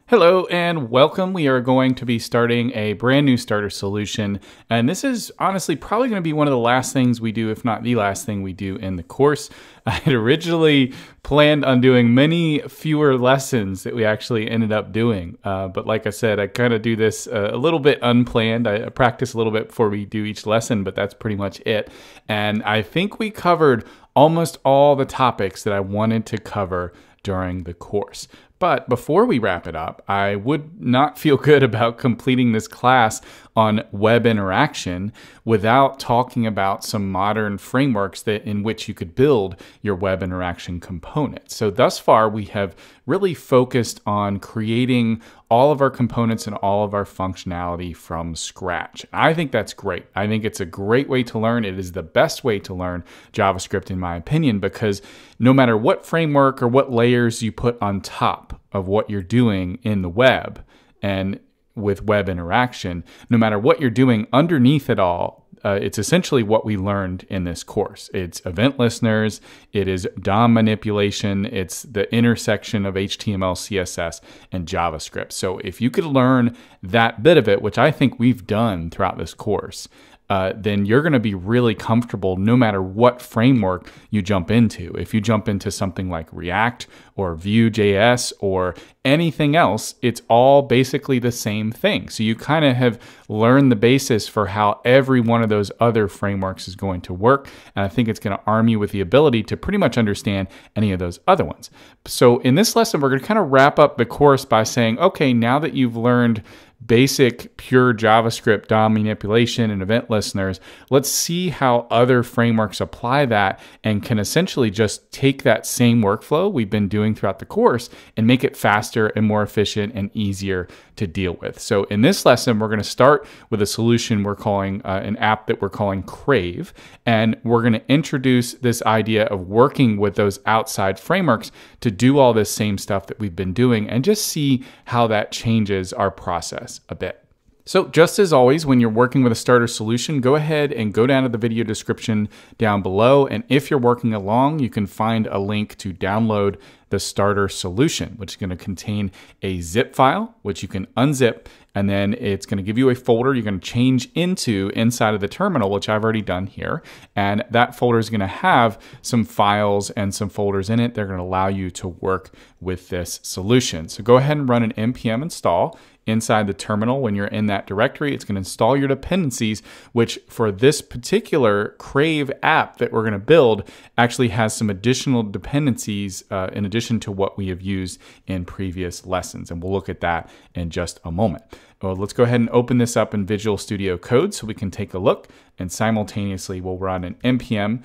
Hello and welcome. We are going to be starting a brand new starter solution, and this is honestly probably going to be one of the last things we do, if not the last thing we do in the course. I had originally planned on doing many fewer lessons that we actually ended up doing, but like I said, I kind of do this a little bit unplanned. I practice a little bit before we do each lesson, but that's pretty much it. And I think we covered almost all the topics that I wanted to cover during the course. But before we wrap it up, I would not feel good about completing this class on web interaction without talking about some modern frameworks in which you could build your web interaction components. So thus far, we have really focused on creating all of our components and all of our functionality from scratch. I think that's great. I think it's a great way to learn. It is the best way to learn JavaScript, in my opinion, because no matter what framework or what layers you put on top of what you're doing in the web and with web interaction, no matter what you're doing underneath it all, it's essentially what we learned in this course. It's event listeners, it is DOM manipulation, it's the intersection of HTML, CSS, and JavaScript. So if you could learn that bit of it, which I think we've done throughout this course, then you're going to be really comfortable no matter what framework you jump into. If you jump into something like React or Vue.js or anything else, it's all basically the same thing. So you kind of have learned the basis for how every one of those other frameworks is going to work. And I think it's going to arm you with the ability to pretty much understand any of those other ones. So in this lesson, we're going to kind of wrap up the course by saying, okay, now that you've learned basic pure JavaScript DOM manipulation and event listeners, let's see how other frameworks apply that and can essentially just take that same workflow we've been doing throughout the course and make it faster and more efficient and easier to deal with. So in this lesson, we're going to start with a solution we're calling an app that we're calling Crave, and we're going to introduce this idea of working with those outside frameworks to do all this same stuff that we've been doing and just see how that changes our process a bit. So just as always, when you're working with a starter solution, go ahead and go down to the video description down below. And if you're working along, you can find a link to download the starter solution, which is going to contain a zip file, which you can unzip, and then it's going to give you a folder you're going to change into inside of the terminal, which I've already done here. And that folder is going to have some files and some folders in it. They're going to allow you to work with this solution. So go ahead and run an npm install inside the terminal. When you're in that directory, it's going to install your dependencies, which for this particular Crave app that we're going to build actually has some additional dependencies in addition to what we have used in previous lessons. And we'll look at that in just a moment. Well, let's go ahead and open this up in Visual Studio Code so we can take a look, and simultaneously we'll run an npm,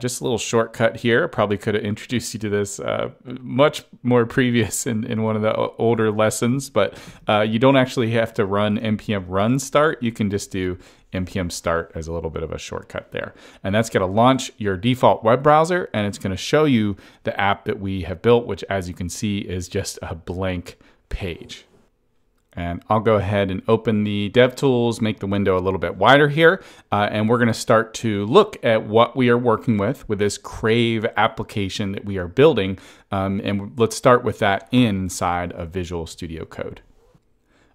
just a little shortcut here. Probably could have introduced you to this much more previous in one of the older lessons, but you don't actually have to run npm run start. You can just do npm start as a little bit of a shortcut there. And that's going to launch your default web browser, and it's going to show you the app that we have built, which as you can see is just a blank page. And I'll go ahead and open the DevTools, make the window a little bit wider here, and we're going to start to look at what we are working with this Crave application that we are building. And let's start with that inside of Visual Studio Code.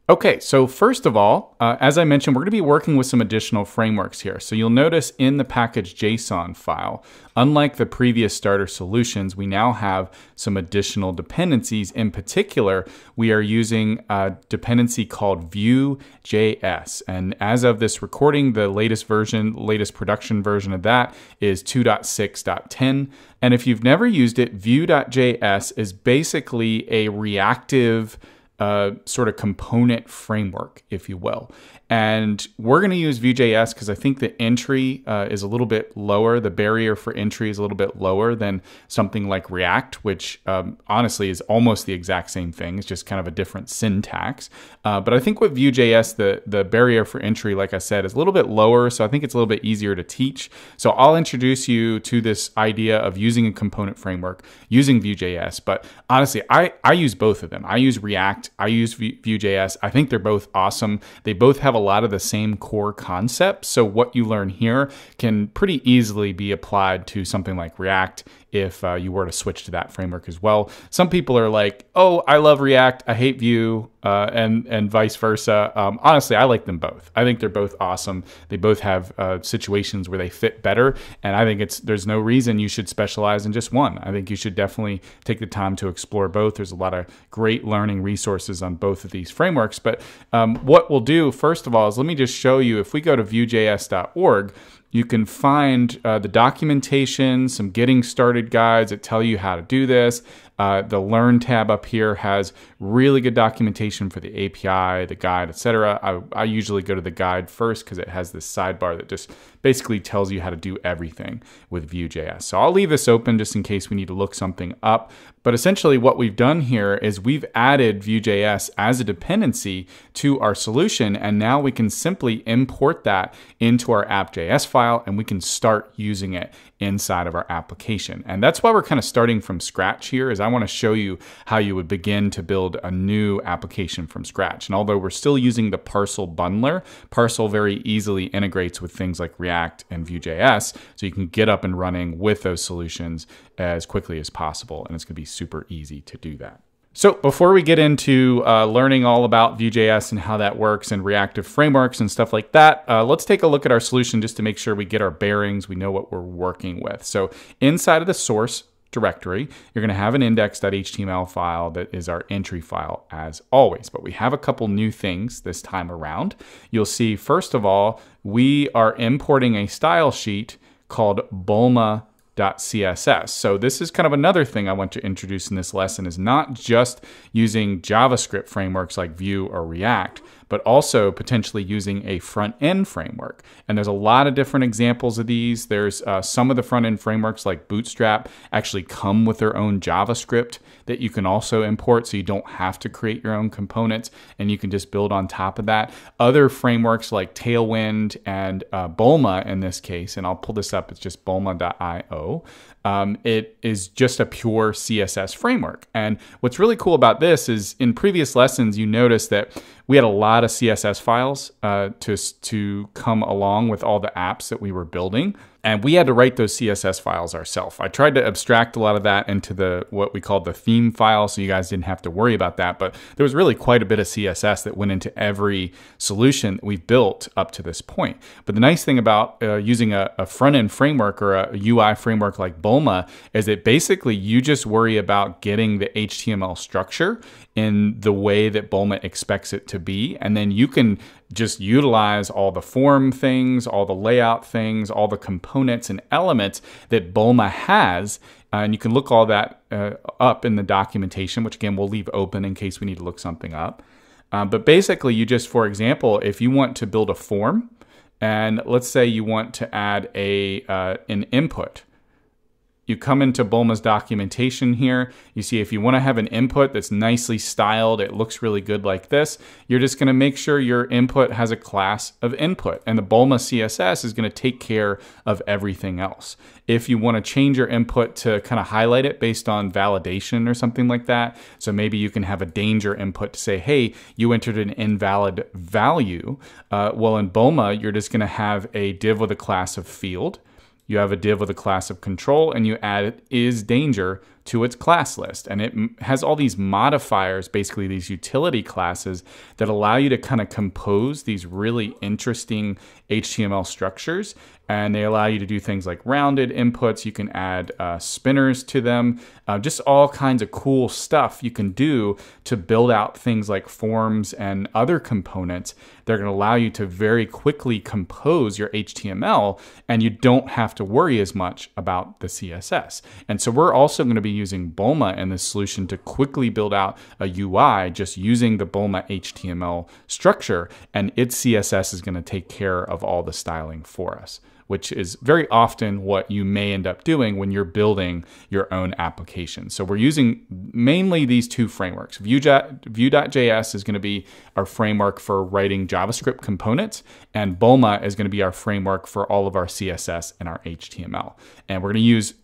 Okay, so first of all, as I mentioned, we're going to be working with some additional frameworks here. So you'll notice in the package.json file, unlike the previous starter solutions, we now have some additional dependencies. In particular, we are using a dependency called Vue.js. And as of this recording, the latest production version of that is 2.6.10. And if you've never used it, Vue.js is basically a reactive sort of component framework, if you will. And we're going to use Vue.js because I think the entry is a little bit lower. The barrier for entry is a little bit lower than something like React, which honestly is almost the exact same thing. It's just kind of a different syntax. But I think with Vue.js, the barrier for entry, like I said, is a little bit lower. So I think it's a little bit easier to teach. So I'll introduce you to this idea of using a component framework, using Vue.js. But honestly, I use both of them. I use React. I use Vue.js. I think they're both awesome. They both have a lot of the same core concepts. So what you learn here can pretty easily be applied to something like React if you were to switch to that framework as well. Some people are like, oh, I love React, I hate Vue, and vice versa. Honestly, I like them both. I think they're both awesome. They both have situations where they fit better, and I think there's no reason you should specialize in just one. I think you should definitely take the time to explore both. There's a lot of great learning resources on both of these frameworks. But what we'll do, first of all, is let me just show you, if we go to Vue.js.org, you can find the documentation, some getting started guides that tell you how to do this. The Learn tab up here has really good documentation for the API, the guide, etc. I usually go to the guide first because it has this sidebar that just basically tells you how to do everything with Vue.js. So I'll leave this open just in case we need to look something up. But essentially what we've done here is we've added Vue.js as a dependency to our solution, and now we can simply import that into our app.js file and we can start using it inside of our application. And that's why we're kind of starting from scratch here, is I want to show you how you would begin to build a new application from scratch. And although we're still using the Parcel bundler, Parcel very easily integrates with things like React and Vue.js, so you can get up and running with those solutions as quickly as possible. And it's going to be super easy to do that. So before we get into learning all about Vue.js and how that works and reactive frameworks and stuff like that, let's take a look at our solution just to make sure we get our bearings, we know what we're working with. So inside of the source directory, you're going to have an index.html file that is our entry file as always. But we have a couple new things this time around. You'll see, first of all, we are importing a style sheet called Bulma.css. So this is kind of another thing I want to introduce in this lesson, is not just using JavaScript frameworks like Vue or React, but also potentially using a front-end framework. And there's a lot of different examples of these. There's some of the front-end frameworks like Bootstrap actually come with their own JavaScript that you can also import, so you don't have to create your own components and you can just build on top of that. Other frameworks like Tailwind and Bulma in this case, and I'll pull this up, it's just bulma.io. It is just a pure CSS framework. And what's really cool about this is in previous lessons, you noticed that we had a lot of CSS files to come along with all the apps that we were building. And we had to write those CSS files ourselves. I tried to abstract a lot of that into what we called the theme file, so you guys didn't have to worry about that. But there was really quite a bit of CSS that went into every solution that we've built up to this point. But the nice thing about using a front-end framework or a UI framework like Bulma is that basically you just worry about getting the HTML structure in the way that Bulma expects it to be. And then you can just utilize all the form things, all the layout things, all the components and elements that Bulma has. And you can look all that up in the documentation, which again, we'll leave open in case we need to look something up. But basically you just, for example, if you want to build a form, and let's say you want to add an input, you come into Bulma's documentation here. You see if you want to have an input that's nicely styled, it looks really good like this, you're just going to make sure your input has a class of input. And the Bulma CSS is going to take care of everything else. If you want to change your input to kind of highlight it based on validation or something like that, so maybe you can have a danger input to say, hey, you entered an invalid value. Well, in Bulma, you're just going to have a div with a class of field. You have a div with a class of control, and you add is danger to its class list. And it has all these modifiers, basically these utility classes that allow you to kind of compose these really interesting HTML structures. And they allow you to do things like rounded inputs. You can add spinners to them, just all kinds of cool stuff you can do to build out things like forms and other components. They're going to allow you to very quickly compose your HTML, and you don't have to worry as much about the CSS. And so we're also going to be using Bulma in this solution to quickly build out a UI just using the Bulma HTML structure, and its CSS is going to take care of all the styling for us, which is very often what you may end up doing when you're building your own application. So we're using mainly these two frameworks. Vue.js is going to be our framework for writing JavaScript components, and Bulma is going to be our framework for all of our CSS and our HTML. And we're going to use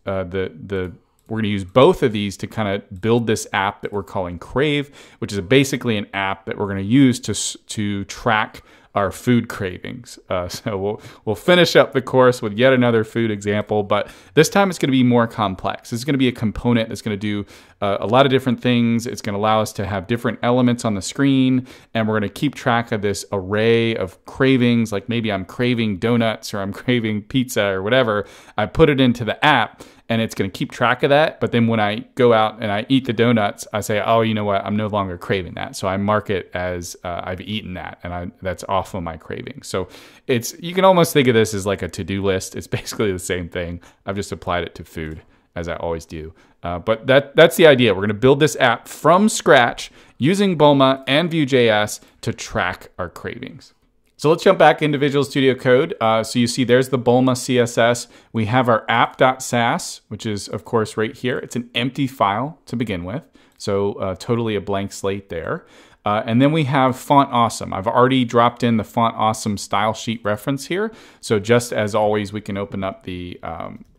we're going to use both of these to kind of build this app that we're calling Crave, which is basically an app that we're going to use to track our food cravings. So we'll finish up the course with yet another food example, but this time it's going to be more complex. It's going to be a component that's going to do a lot of different things. It's going to allow us to have different elements on the screen, and we're going to keep track of this array of cravings. Like maybe I'm craving donuts or I'm craving pizza or whatever. I put it into the app, and it's going to keep track of that. But then when I go out and I eat the donuts, I say, oh, you know what? I'm no longer craving that. So I mark it as I've eaten that, and that's off of my craving. So you can almost think of this as like a to-do list. It's basically the same thing. I've just applied it to food, as I always do. But that's the idea. We're going to build this app from scratch using Bulma and Vue.js to track our cravings. So let's jump back into Visual Studio Code. So you see there's the Bulma CSS. We have our app.sass, which is, of course, right here. It's an empty file to begin with. So totally a blank slate there. And then we have Font Awesome. I've already dropped in the Font Awesome style sheet reference here. So just as always, we can open up the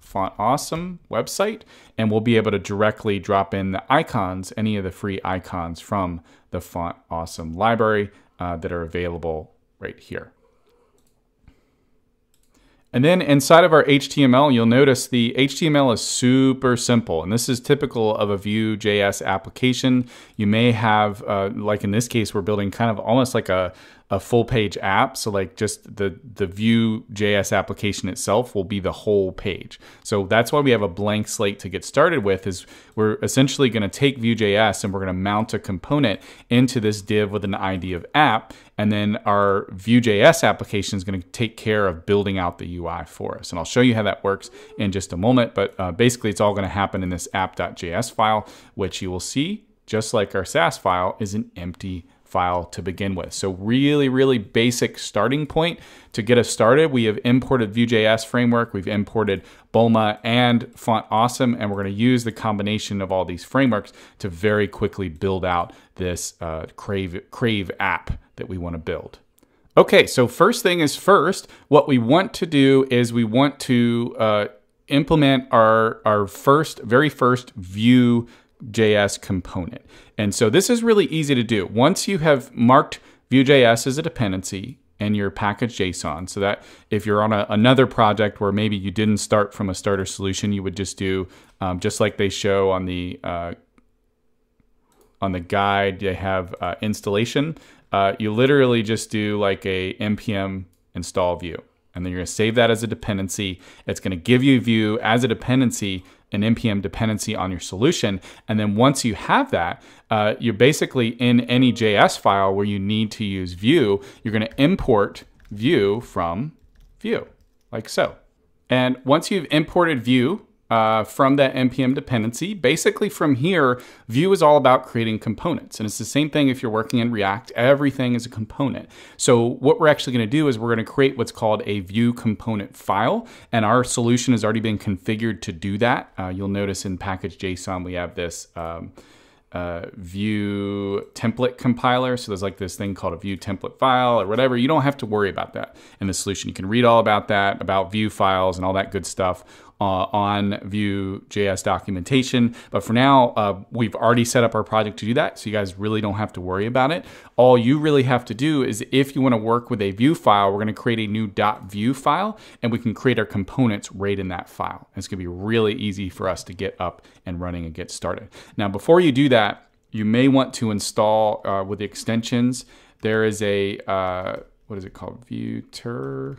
Font Awesome website, and we'll be able to directly drop in the icons, any of the free icons from the Font Awesome library that are available right here. And then inside of our HTML, you'll notice the HTML is super simple. And this is typical of a Vue.js application. You may have, like in this case, we're building kind of almost like a full page app. So like just the Vue.js application itself will be the whole page. So that's why we have a blank slate to get started with, is we're essentially going to take Vue.js and we're going to mount a component into this div with an ID of app. And then our Vue.js application is going to take care of building out the UI for us. And I'll show you how that works in just a moment. But basically, it's all going to happen in this app.js file, which you will see, just like our Sass file, is an empty file to begin with. So really, really basic starting point to get us started. We have imported Vue.js framework. We've imported Bulma and Font Awesome, and we're going to use the combination of all these frameworks to very quickly build out this Crave app that we want to build. Okay, so first thing is first, what we want to do is we want to implement our very first Vue.js component. And so this is really easy to do. Once you have marked Vue.js as a dependency in your package JSON, so that if you're on another project where maybe you didn't start from a starter solution, you would just do, just like they show on the guide, they have installation. You literally just do like a npm install Vue. And then you're going to save that as a dependency. It's going to give you Vue as a dependency, an npm dependency on your solution. And then once you have that, you're basically in any JS file where you need to use Vue, you're going to import Vue from Vue, like so. And once you've imported Vue from that npm dependency, basically from here, Vue is all about creating components. And it's the same thing if you're working in React. Everything is a component. So what we're actually going to do is we're going to create what's called a Vue component file. And our solution has already been configured to do that. You'll notice in package JSON, we have this Vue template compiler. So there's like this thing called a Vue template file or whatever. You don't have to worry about that in the solution. You can read all about that, about Vue files and all that good stuff on Vue.js documentation. But for now, we've already set up our project to do that. So you guys really don't have to worry about it. All you really have to do is if you want to work with a Vue file, we're going to create a new .vue file, and we can create our components right in that file. And it's going to be really easy for us to get up and running and get started. Now, before you do that, you may want to install with the extensions. There is a, what is it called? Vueter.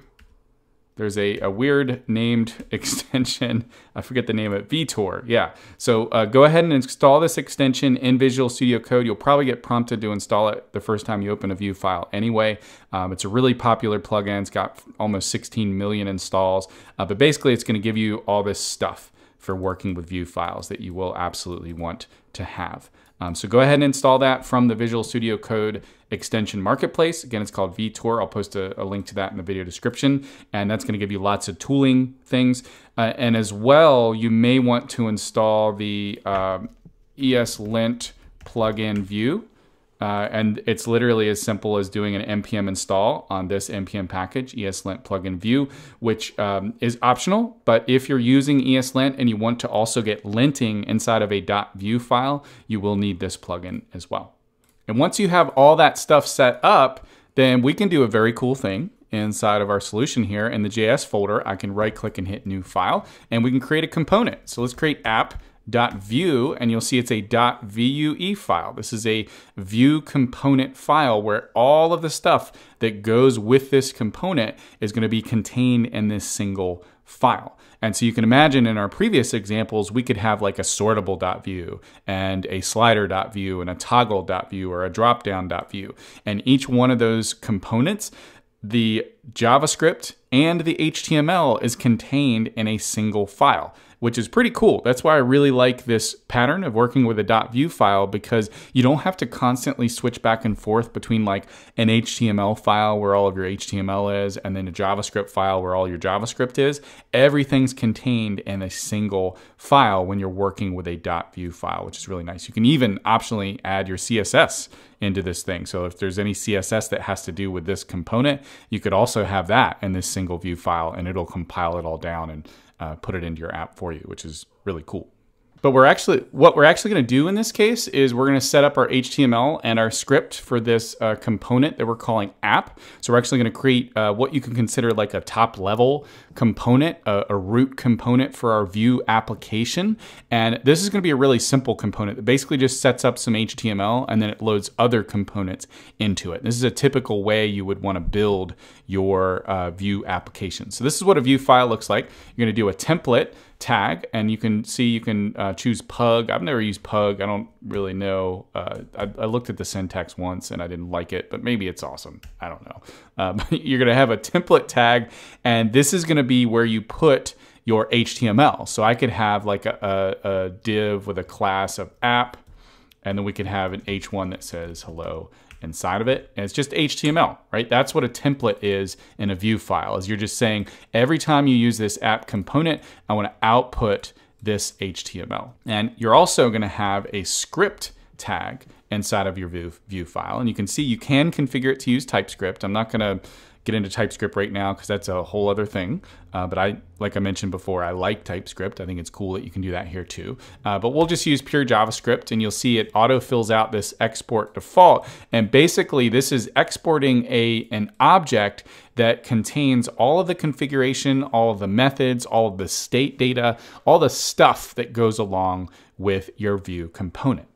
There's a weird named extension. I forget the name of it. Vtor. Yeah. So go ahead and install this extension in Visual Studio Code. You'll probably get prompted to install it the first time you open a Vue file anyway. It's a really popular plugin. It's got almost 16 million installs. But basically, it's going to give you all this stuff for working with Vue files that you will absolutely want to have. So go ahead and install that from the Visual Studio Code extension marketplace. Again, it's called Vtor. I'll post a link to that in the video description. And that's going to give you lots of tooling things. And as well, you may want to install the ESLint plugin Vue. And it's literally as simple as doing an npm install on this npm package, ESLint plugin Vue, which is optional. But if you're using ESLint and you want to also get linting inside of a .vue file, you will need this plugin as well. And once you have all that stuff set up, then we can do a very cool thing inside of our solution here. In the JS folder, I can right click and hit new file, and we can create a component. So let's create app.vue, and you'll see it's a .vue file. This is a Vue component file where all of the stuff that goes with this component is going to be contained in this single file. And so you can imagine in our previous examples, we could have like a sortable.vue and a slider.vue and a toggle.vue or a dropdown.vue. And each one of those components, the JavaScript and the HTML is contained in a single file, which is pretty cool. That's why I really like this pattern of working with a .vue file, because you don't have to constantly switch back and forth between like an HTML file where all of your HTML is and then a JavaScript file where all your JavaScript is. Everything's contained in a single file when you're working with a .vue file, which is really nice. You can even optionally add your CSS into this thing. So if there's any CSS that has to do with this component, you could also have that in this single Vue file, and it'll compile it all down and put it into your app for you, which is really cool. But what we're actually going to do in this case is we're going to set up our HTML and our script for this component that we're calling app. So we're actually going to create what you can consider like a top level component, a root component for our Vue application. And this is going to be a really simple component that basically just sets up some HTML and then it loads other components into it. This is a typical way you would want to build your Vue application. So this is what a Vue file looks like. You're going to do a template tag, and you can see you can choose pug. I've never used pug. I don't really know. I looked at the syntax once and I didn't like it, but maybe it's awesome. I don't know. But you're going to have a template tag, and this is going to be where you put your HTML. So I could have like a div with a class of app, and then we could have an h1 that says hello inside of it, and it's just HTML, right? That's what a template is in a Vue file, is you're just saying every time you use this app component, I want to output this HTML. And you're also going to have a script tag inside of your Vue file, and you can see you can configure it to use TypeScript. I'm not going to get into TypeScript right now because that's a whole other thing. But like I mentioned before, I like TypeScript. I think it's cool that you can do that here too. But we'll just use pure JavaScript, and you'll see it auto fills out this export default. And basically this is exporting an object that contains all of the configuration, all of the methods, all of the state data, all the stuff that goes along with your Vue component.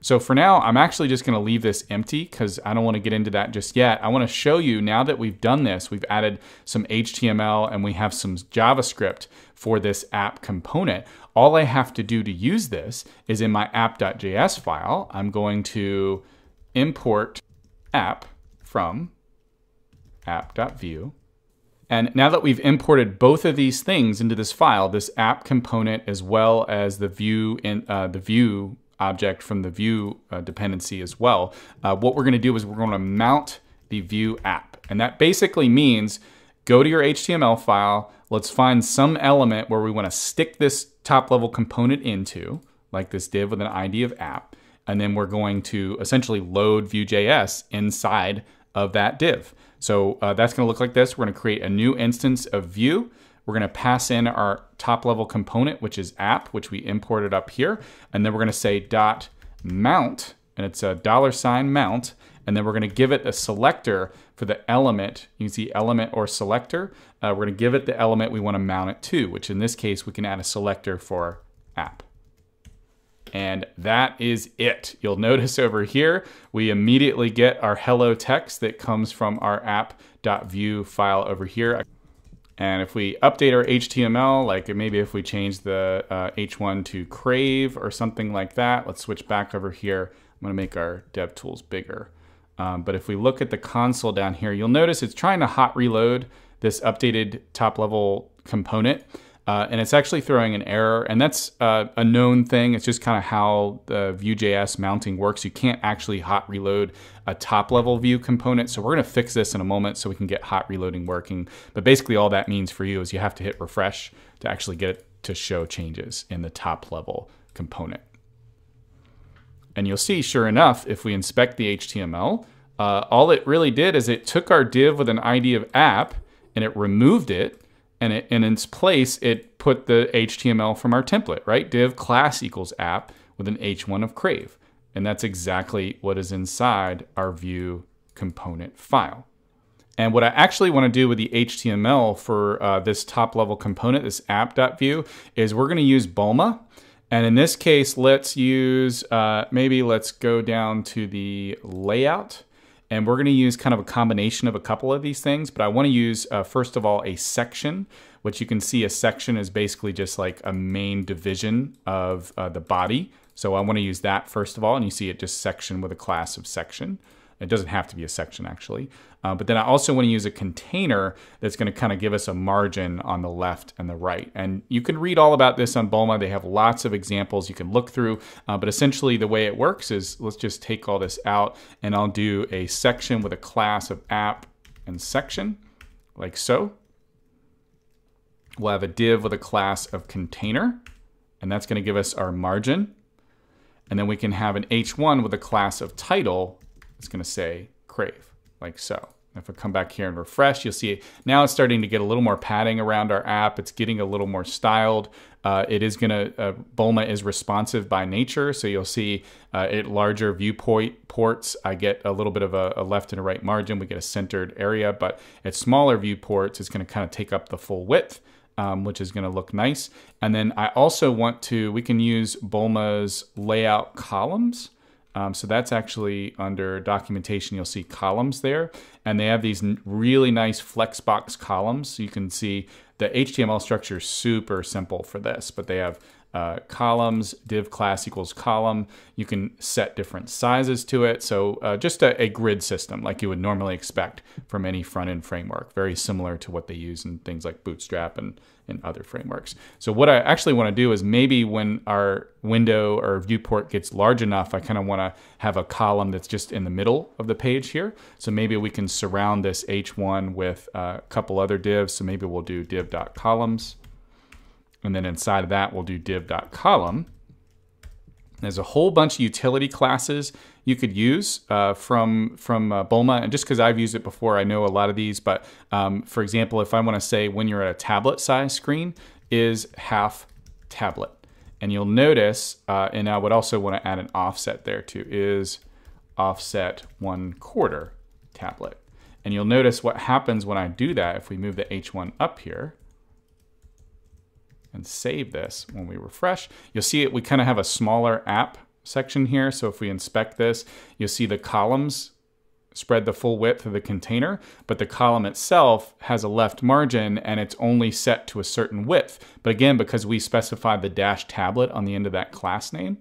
So for now, I'm actually just going to leave this empty because I don't want to get into that just yet. I want to show you, now that we've done this, we've added some HTML and we have some JavaScript for this app component. All I have to do to use this is in my app.js file, I'm going to import app from app.vue. And now that we've imported both of these things into this file, this app component as well as the Vue object from the Vue dependency as well, what we're going to do is we're going to mount the Vue app. And that basically means go to your HTML file, let's find some element where we want to stick this top level component into, like this div with an ID of app, and then we're going to essentially load Vue.js inside of that div. So that's going to look like this. We're going to create a new instance of Vue. We're going to pass in our top level component, which is app, which we imported up here. And then we're going to say .mount, and it's a $mount. And then we're going to give it a selector for the element. You can see element or selector. We're going to give it the element we want to mount it to, which in this case, we can add a selector for app. And that is it. You'll notice over here, we immediately get our hello text that comes from our app.vue file over here. And if we update our HTML, like maybe if we change the h1 to crave or something like that, let's switch back over here. I'm going to make our DevTools bigger. But if we look at the console down here, you'll notice it's trying to hot reload this updated top level component. And it's actually throwing an error, and that's a known thing. It's just kind of how the Vue.js mounting works. You can't actually hot reload a top level Vue component. So we're going to fix this in a moment so we can get hot reloading working. But basically all that means for you is you have to hit refresh to actually get it to show changes in the top level component. And you'll see, sure enough, if we inspect the HTML, all it really did is it took our div with an ID of app and it removed it. And in its place, it put the HTML from our template, right? Div class equals app with an h1 of crave. And that's exactly what is inside our Vue component file. And what I actually want to do with the HTML for this top level component, this app.view, is we're going to use Bulma. And in this case, let's use, maybe let's go down to the layout. And we're going to use kind of a combination of a couple of these things. But I want to use, first of all, a section, which you can see a section is basically just like a main division of the body. So I want to use that first of all. And you see it just section with a class of section. It doesn't have to be a section, actually. But then I also want to use a container that's going to kind of give us a margin on the left and the right. And you can read all about this on Bulma. They have lots of examples you can look through. But essentially, the way it works is, let's just take all this out, and I'll do a section with a class of app and section, like so. We'll have a div with a class of container, and that's going to give us our margin. And then we can have an h1 with a class of title. It's going to say crave, like so. If I come back here and refresh, you'll see now it's starting to get a little more padding around our app. It's getting a little more styled. It is going to, Bulma is responsive by nature. So you'll see at larger viewport ports, I get a little bit of a left and a right margin. We get a centered area, but at smaller viewports, it's going to kind of take up the full width, which is going to look nice. And then I also want to, we can use Bulma's layout columns. So that's actually under documentation. You'll see columns there, and they have these really nice flexbox columns. So you can see the HTML structure is super simple for this, but they have columns, div class equals column. You can set different sizes to it. So just a grid system like you would normally expect from any front-end framework, very similar to what they use in things like Bootstrap and other frameworks. So what I actually want to do is maybe when our window or viewport gets large enough, I kind of want to have a column that's just in the middle of the page here. So maybe we can surround this H1 with a couple other divs. So maybe we'll do div.columns. And then inside of that, we'll do div.column. There's a whole bunch of utility classes you could use from Bulma. And just because I've used it before, I know a lot of these. But for example, if I want to say when you're at a tablet size screen is half tablet. And you'll notice, and I would also want to add an offset there too, is offset 1/4 tablet. And you'll notice what happens when I do that. If we move the H1 up here, and save this, when we refresh, you'll see it. We kind of have a smaller app section here. So if we inspect this, you'll see the columns spread the full width of the container, but the column itself has a left margin and it's only set to a certain width. But again, because we specified the dash tablet on the end of that class name,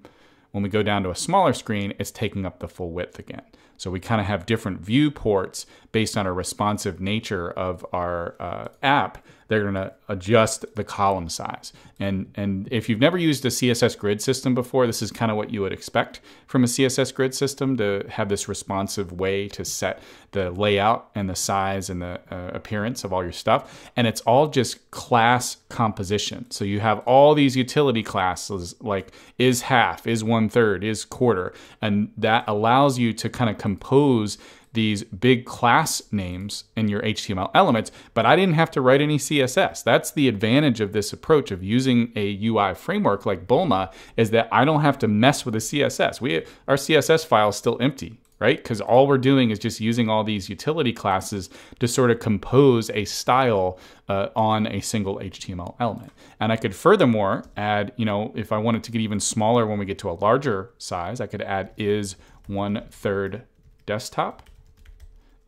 when we go down to a smaller screen, it's taking up the full width again. So we kind of have different viewports based on a responsive nature of our app. They're going to adjust the column size. And if you've never used a CSS grid system before, this is kind of what you would expect from a CSS grid system, to have this responsive way to set the layout and the size and the appearance of all your stuff. And it's all just class composition. So you have all these utility classes like is half, is 1/3, is quarter. And that allows you to kind of compose these big class names in your HTML elements, but I didn't have to write any CSS. That's the advantage of this approach of using a UI framework like Bulma, is that I don't have to mess with the CSS. Our CSS file is still empty, right? Because all we're doing is just using all these utility classes to sort of compose a style on a single HTML element. And I could furthermore add, if I wanted to get even smaller when we get to a larger size, I could add is 1/3 desktop.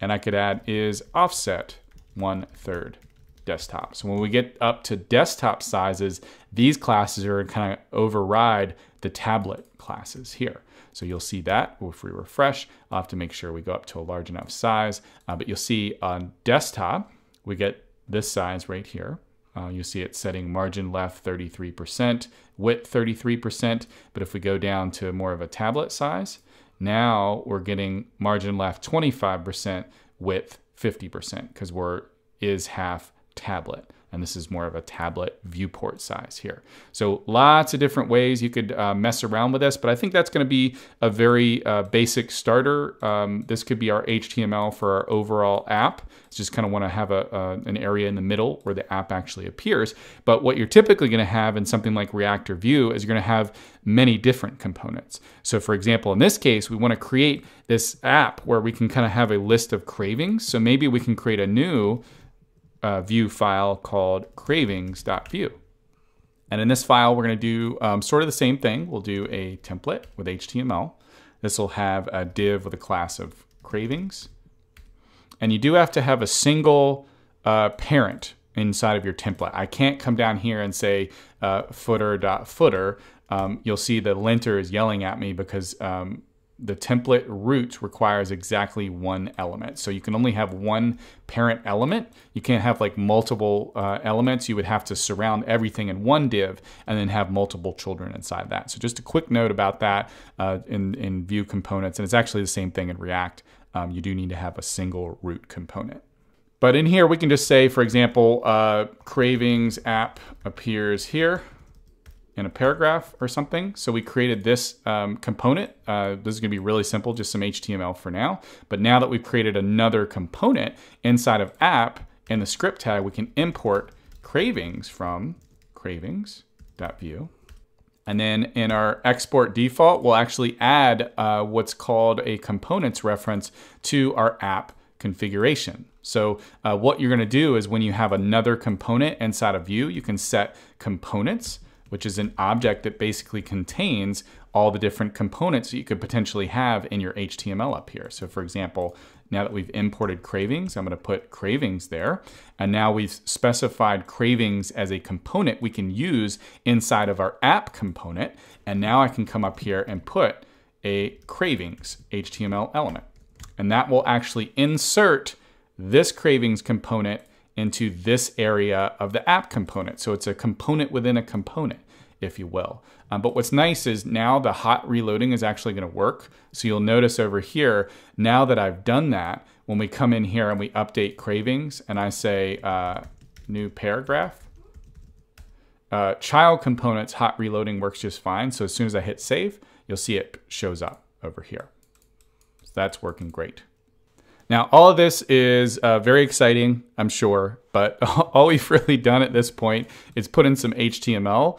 And I could add is offset 1/3 desktop. So when we get up to desktop sizes, these classes are kind of override the tablet classes here. So you'll see that if we refresh. I'll have to make sure we go up to a large enough size. But you'll see on desktop, we get this size right here. You'll see it setting margin left 33%, width 33%. But if we go down to more of a tablet size, now we're getting margin left 25%, width 50%, because is half tablet. and this is more of a tablet viewport size here. So lots of different ways you could mess around with this, but I think that's going to be a very basic starter. This could be our HTML for our overall app. Just kind of want to have an area in the middle where the app actually appears. But what you're typically going to have in something like React or Vue is you're going to have many different components. So for example, in this case, we want to create this app where we can kind of have a list of cravings. So maybe we can create a new Vue file called cravings.vue. And in this file, we're going to do sort of the same thing. We'll do a template with HTML. This will have a div with a class of cravings. And you do have to have a single parent inside of your template. I can't come down here and say footer.footer. You'll see the linter is yelling at me because the template root requires exactly one element. So you can only have one parent element. You can't have like multiple elements. You would have to surround everything in one div and then have multiple children inside that. So just a quick note about that in Vue components. And it's actually the same thing in React. You do need to have a single root component. But in here, we can just say, for example, cravings app appears here in a paragraph or something. So we created this component. This is going to be really simple, just some HTML for now. But now that we've created another component inside of app in the script tag, we can import cravings from cravings.vue. And then in our export default, we'll actually add what's called a components reference to our app configuration. So what you're going to do is when you have another component inside of Vue, you can set components, which is an object that basically contains all the different components that you could potentially have in your HTML up here. So for example, now that we've imported cravings, I'm going to put cravings there. And now we've specified cravings as a component we can use inside of our app component. And now I can come up here and put a cravings HTML element. And that will actually insert this cravings component into this area of the app component. So it's a component within a component, if you will. But what's nice is now the hot reloading is actually going to work. So you'll notice over here, now that I've done that, when we come in here and we update cravings and I say new paragraph, child components hot reloading works just fine. So as soon as I hit save, you'll see it shows up over here. So that's working great. Now, all of this is very exciting, I'm sure, but all we've really done at this point is put in some HTML.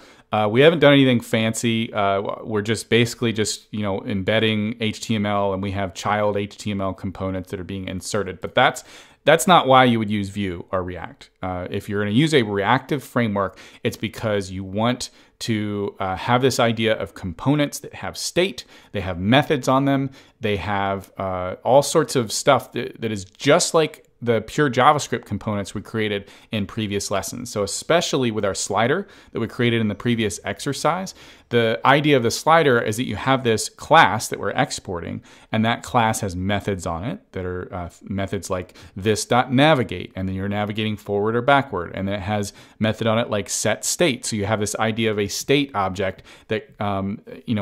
We haven't done anything fancy. We're just basically just, embedding HTML, and we have child HTML components that are being inserted. But that's not why you would use Vue or React. If you're going to use a reactive framework, it's because you want to have this idea of components that have state, they have methods on them, they have all sorts of stuff that is just like the pure JavaScript components we created in previous lessons. So especially with our slider that we created in the previous exercise, the idea of the slider is that you have this class that we're exporting, and that class has methods on it that are methods like this.navigate, and then you're navigating forward or backward, and then it has method on it like set state. So you have this idea of a state object that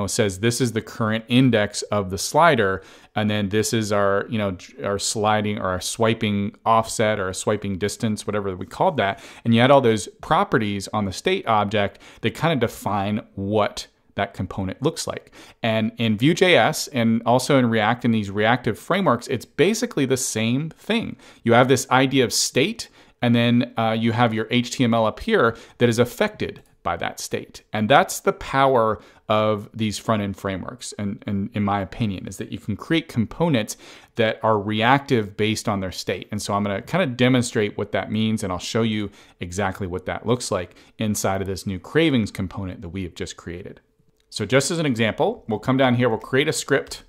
says this is the current index of the slider, and then this is our our sliding or our swiping offset or a swiping distance, whatever we called that. And you had all those properties on the state object that kind of define what that component looks like. And in Vue.js and also in React, in these reactive frameworks, it's basically the same thing. You have this idea of state, and then you have your HTML up here that is affected by that state. And that's the power of these front-end frameworks, and in my opinion, is that you can create components that are reactive based on their state. And so I'm going to kind of demonstrate what that means, and I'll show you exactly what that looks like inside of this new cravings component that we have just created. So just as an example, we'll come down here, we'll create a script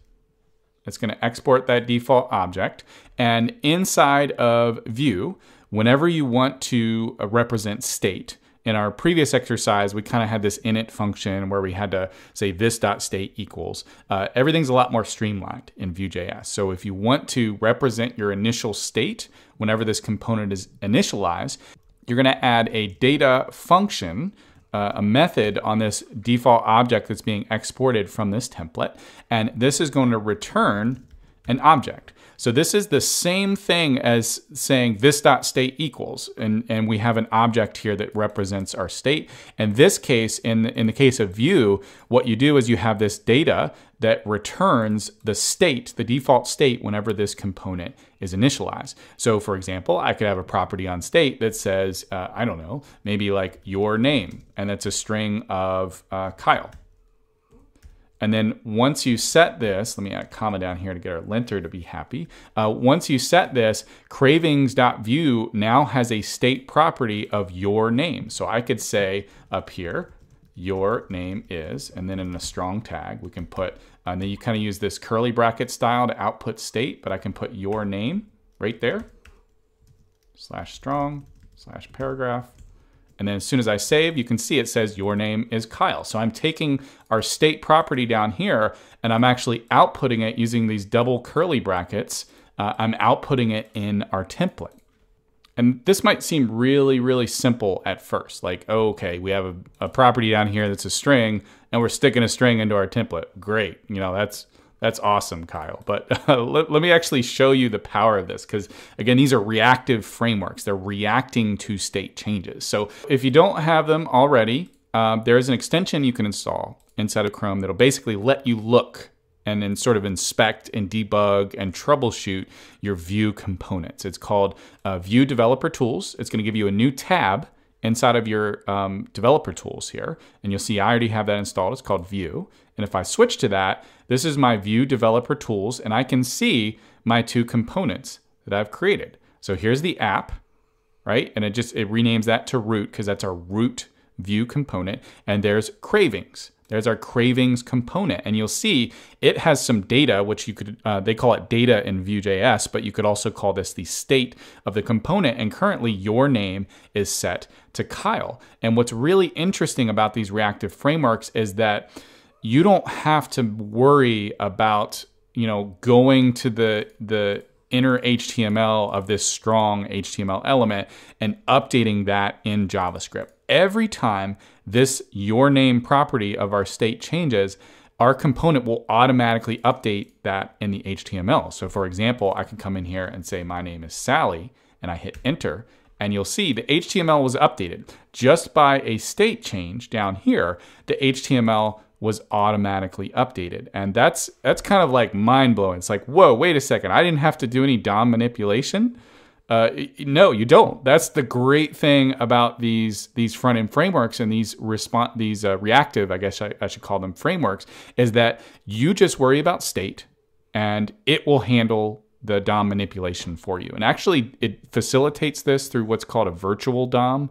that's going to export that default object. And inside of Vue, whenever you want to represent state, in our previous exercise, we kind of had this init function where we had to say this.state equals. Everything's a lot more streamlined in Vue.js. So if you want to represent your initial state, whenever this component is initialized, you're going to add a data function, a method on this default object that's being exported from this template. And this is going to return an object. So this is the same thing as saying this.state equals, and we have an object here that represents our state. In this case, in the case of Vue, what you do is you have this data that returns the state, the default state, whenever this component is initialized. So for example, I could have a property on state that says, I don't know, maybe like your name, and that's a string of Kyle. And then once you set this, let me add a comma down here to get our linter to be happy. Once you set this, cravings.view now has a state property of your name. So I could say up here, your name is, and then in a strong tag, we can put, and then you kind of use this curly bracket style to output state, but I can put your name right there, /strong, /paragraph. And then as soon as I save, you can see it says your name is Kyle. So I'm taking our state property down here and I'm actually outputting it using these double curly brackets. I'm outputting it in our template. And this might seem really, really simple at first. Like, oh, okay, we have a property down here that's a string and we're sticking a string into our template. Great, you know, that's awesome, Kyle. But let me actually show you the power of this, because again, these are reactive frameworks. They're reacting to state changes. So if you don't have them already, there is an extension you can install inside of Chrome that'll basically let you look and then sort of inspect and debug and troubleshoot your Vue components. It's called Vue Developer Tools. It's going to give you a new tab inside of your developer tools here. And you'll see I already have that installed. It's called Vue. And if I switch to that, this is my Vue Developer Tools, and I can see my two components that I've created. So here's the app, right? And it renames that to root because that's our root Vue component. And there's cravings. There's our cravings component. And you'll see it has some data, which you could, they call it data in Vue.js, but you could also call this the state of the component. And currently your name is set to Kyle. And what's really interesting about these reactive frameworks is that you don't have to worry about, you know, going to the inner HTML of this strong HTML element and updating that in JavaScript. Every time this your name property of our state changes, our component will automatically update that in the HTML. So for example, I can come in here and say my name is Sally, and I hit enter, and you'll see the HTML was updated. Just by a state change down here, the HTML was automatically updated. And that's kind of like mind-blowing. It's like, whoa, wait a second, I didn't have to do any DOM manipulation? No, you don't. That's the great thing about these front-end frameworks and these reactive, I guess I should call them frameworks, is that you just worry about state and it will handle the DOM manipulation for you. And actually, it facilitates this through what's called a virtual DOM.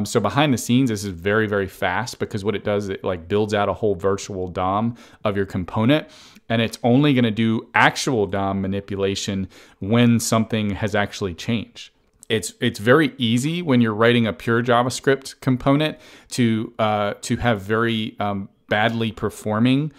So behind the scenes, this is very, very fast because what it does, it like builds out a whole virtual DOM of your component. And it's only going to do actual DOM manipulation when something has actually changed. It's very easy when you're writing a pure JavaScript component to have very badly performing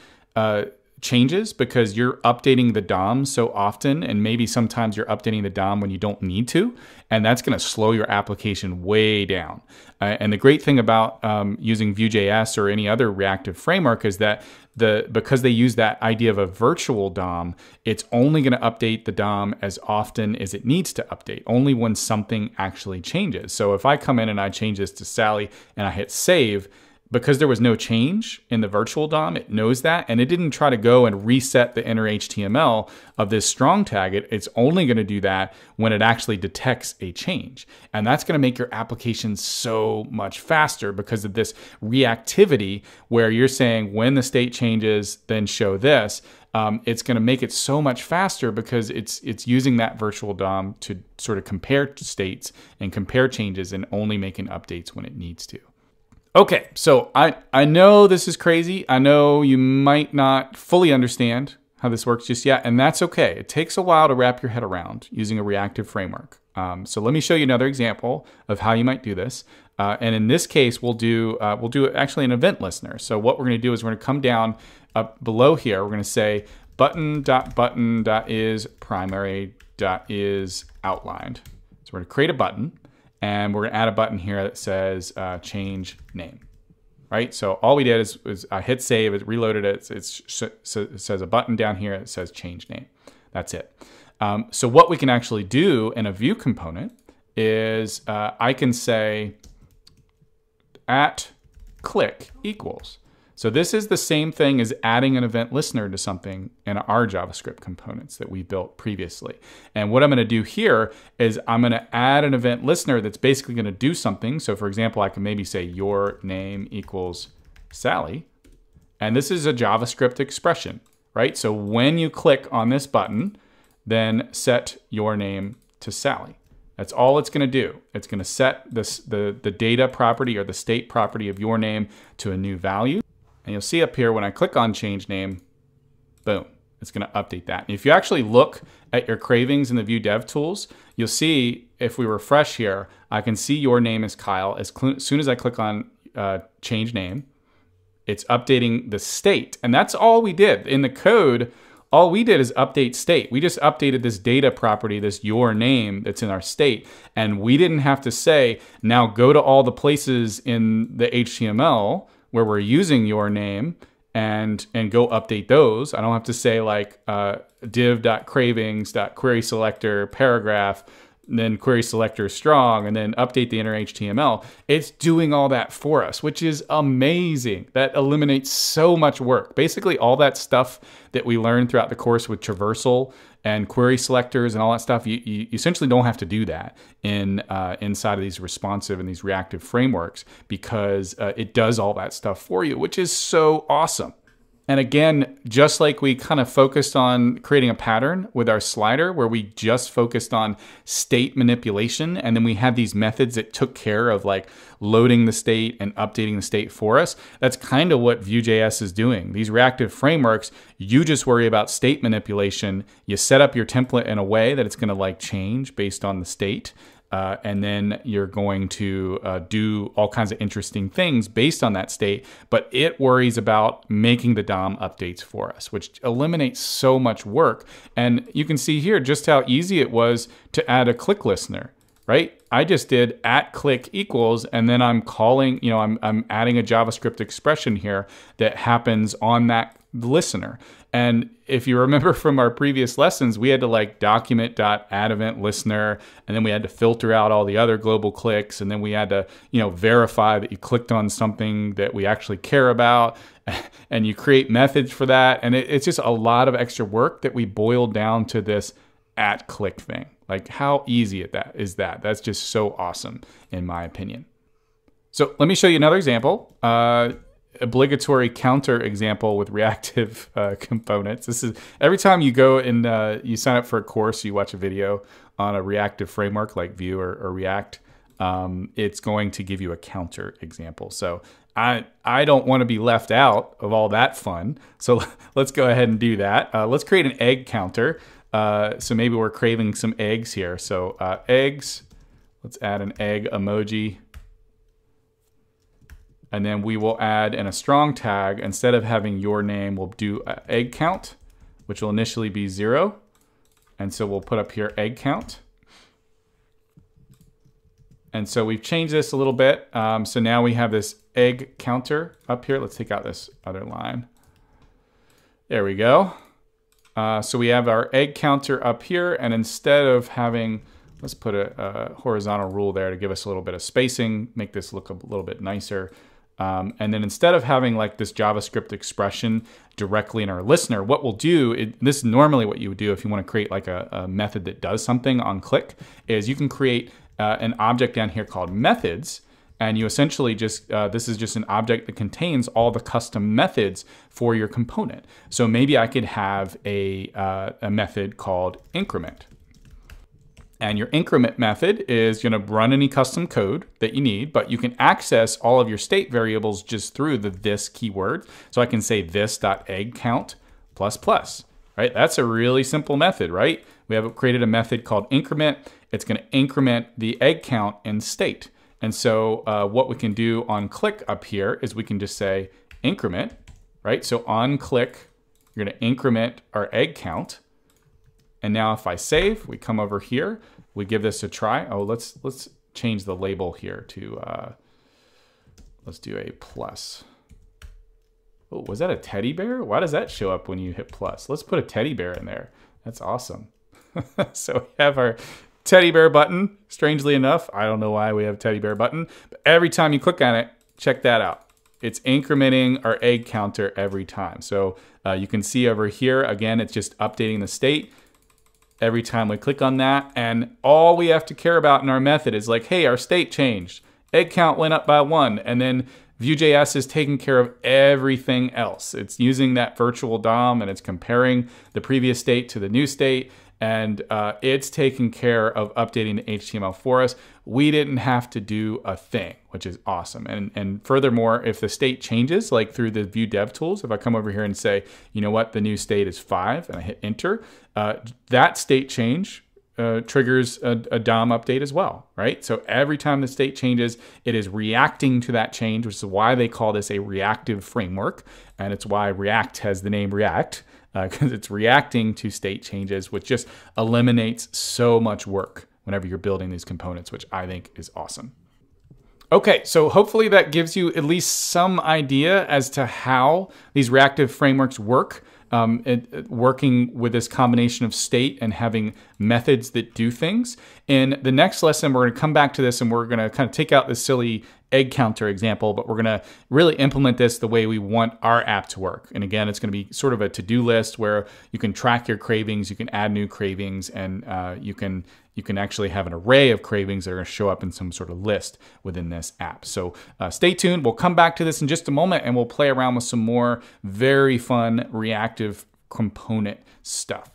changes because you're updating the DOM so often, and maybe sometimes you're updating the DOM when you don't need to, and that's going to slow your application way down. And the great thing about using Vue.js or any other reactive framework is that because they use that idea of a virtual DOM, it's only going to update the DOM as often as it needs to update, only when something actually changes. So if I come in and I change this to Sally and I hit save, because there was no change in the virtual DOM, it knows that, and it didn't try to go and reset the inner HTML of this strong tag. It's only going to do that when it actually detects a change. And that's going to make your application so much faster because of this reactivity where you're saying when the state changes, then show this. It's going to make it so much faster because it's using that virtual DOM to sort of compare states and compare changes and only making updates when it needs to. Okay, so I know this is crazy. I know you might not fully understand how this works just yet, and that's okay. It takes a while to wrap your head around using a reactive framework. So let me show you another example of how you might do this. And in this case, we'll do actually an event listener. So what we're going to do is we're going to come down up below here. We're going to say button.button.is primary.is outlined. So we're going to create a button. And we're going to add a button here that says change name, right? So all we did is I hit save, it reloaded it. It says a button down here that says change name. That's it. So what we can actually do in a Vue component is I can say at click equals. So this is the same thing as adding an event listener to something in our JavaScript components that we built previously. And what I'm going to do here is I'm going to add an event listener that's basically going to do something. So for example, I can maybe say your name equals Sally. And this is a JavaScript expression, right? So when you click on this button, then set your name to Sally. That's all it's going to do. It's going to set the data property or the state property of your name to a new value. And you'll see up here when I click on change name, boom, it's going to update that. And if you actually look at your cravings in the Vue Dev Tools, you'll see if we refresh here, I can see your name is Kyle. As soon as I click on change name, it's updating the state. And that's all we did. In the code, all we did is update state. We just updated this data property, this your name that's in our state. And we didn't have to say, now go to all the places in the HTML where we're using your name and go update those. I don't have to say like div.cravings.querySelector paragraph, then querySelector strong, and then update the inner HTML. It's doing all that for us, which is amazing. That eliminates so much work. Basically, all that stuff that we learned throughout the course with traversal and query selectors and all that stuff, you essentially don't have to do that inside of these responsive and these reactive frameworks because it does all that stuff for you, which is so awesome. And again, just like we kind of focused on creating a pattern with our slider where we just focused on state manipulation, and then we had these methods that took care of like loading the state and updating the state for us, that's kind of what Vue.js is doing. These reactive frameworks, you just worry about state manipulation. You set up your template in a way that it's going to like change based on the state. And then you're going to do all kinds of interesting things based on that state, but it worries about making the DOM updates for us, which eliminates so much work. And you can see here just how easy it was to add a click listener, right? I just did at click equals, and then I'm calling, I'm adding a JavaScript expression here that happens on that listener. And if you remember from our previous lessons, we had to like document.addEventListener, and then we had to filter out all the other global clicks, and then we had to, verify that you clicked on something that we actually care about, and you create methods for that. And it's just a lot of extra work that we boiled down to this at click thing. Like how easy is that? That's just so awesome in my opinion. So let me show you another example. Obligatory counter example with reactive components. This is every time you go and you sign up for a course, you watch a video on a reactive framework like Vue or React, it's going to give you a counter example. So I don't want to be left out of all that fun. So let's go ahead and do that. Let's create an egg counter. So maybe we're craving some eggs here. So eggs, let's add an egg emoji. And then we will add in a strong tag, instead of having your name, we'll do egg count, which will initially be 0. And so we'll put up here egg count. And so we've changed this a little bit. So now we have this egg counter up here. Let's take out this other line. There we go. So we have our egg counter up here. And instead of having, let's put a horizontal rule there to give us a little bit of spacing, make this look a little bit nicer. And then instead of having like this JavaScript expression directly in our listener, what we'll do, this is normally what you would do if you want to create like a method that does something on click, is you can create an object down here called methods. And you essentially just, this is just an object that contains all the custom methods for your component. So maybe I could have a method called increment. And your increment method is going to run any custom code that you need, but you can access all of your state variables just through the this keyword. So I can say this.eggCount++, right? That's a really simple method, right? We have created a method called increment. It's going to increment the egg count in state. And so what we can do on click up here is we can just say increment, right? So on click, you're going to increment our egg count. And now if I save, we come over here, we give this a try. Oh, let's change the label here to, let's do a plus. Oh, was that a teddy bear? Why does that show up when you hit plus? Let's put a teddy bear in there. That's awesome. So we have our teddy bear button. Strangely enough, I don't know why we have a teddy bear button, but every time you click on it, check that out. It's incrementing our egg counter every time. So you can see over here, again, it's just updating the state every time we click on that. And all we have to care about in our method is like, hey, our state changed. Egg count went up by 1. And then Vue.js is taking care of everything else. It's using that virtual DOM and it's comparing the previous state to the new state. And it's taking care of updating the HTML for us. We didn't have to do a thing, which is awesome. And furthermore, if the state changes, like through the Vue Dev tools, if I come over here and say, you know what, the new state is 5, and I hit enter, that state change triggers a DOM update as well, right? So every time the state changes, it is reacting to that change, which is why they call this a reactive framework. And it's why React has the name React, because it's reacting to state changes, which just eliminates so much work whenever you're building these components, which I think is awesome. Okay, so hopefully that gives you at least some idea as to how these reactive frameworks work. Working with this combination of state and having methods that do things. In the next lesson, we're going to come back to this and we're going to kind of take out this silly egg counter example, but we're going to really implement this the way we want our app to work. And again, it's going to be sort of a to-do list where you can track your cravings, you can add new cravings, and you can actually have an array of cravings that are going to show up in some sort of list within this app. So stay tuned. We'll come back to this in just a moment and we'll play around with some more very fun reactive component stuff.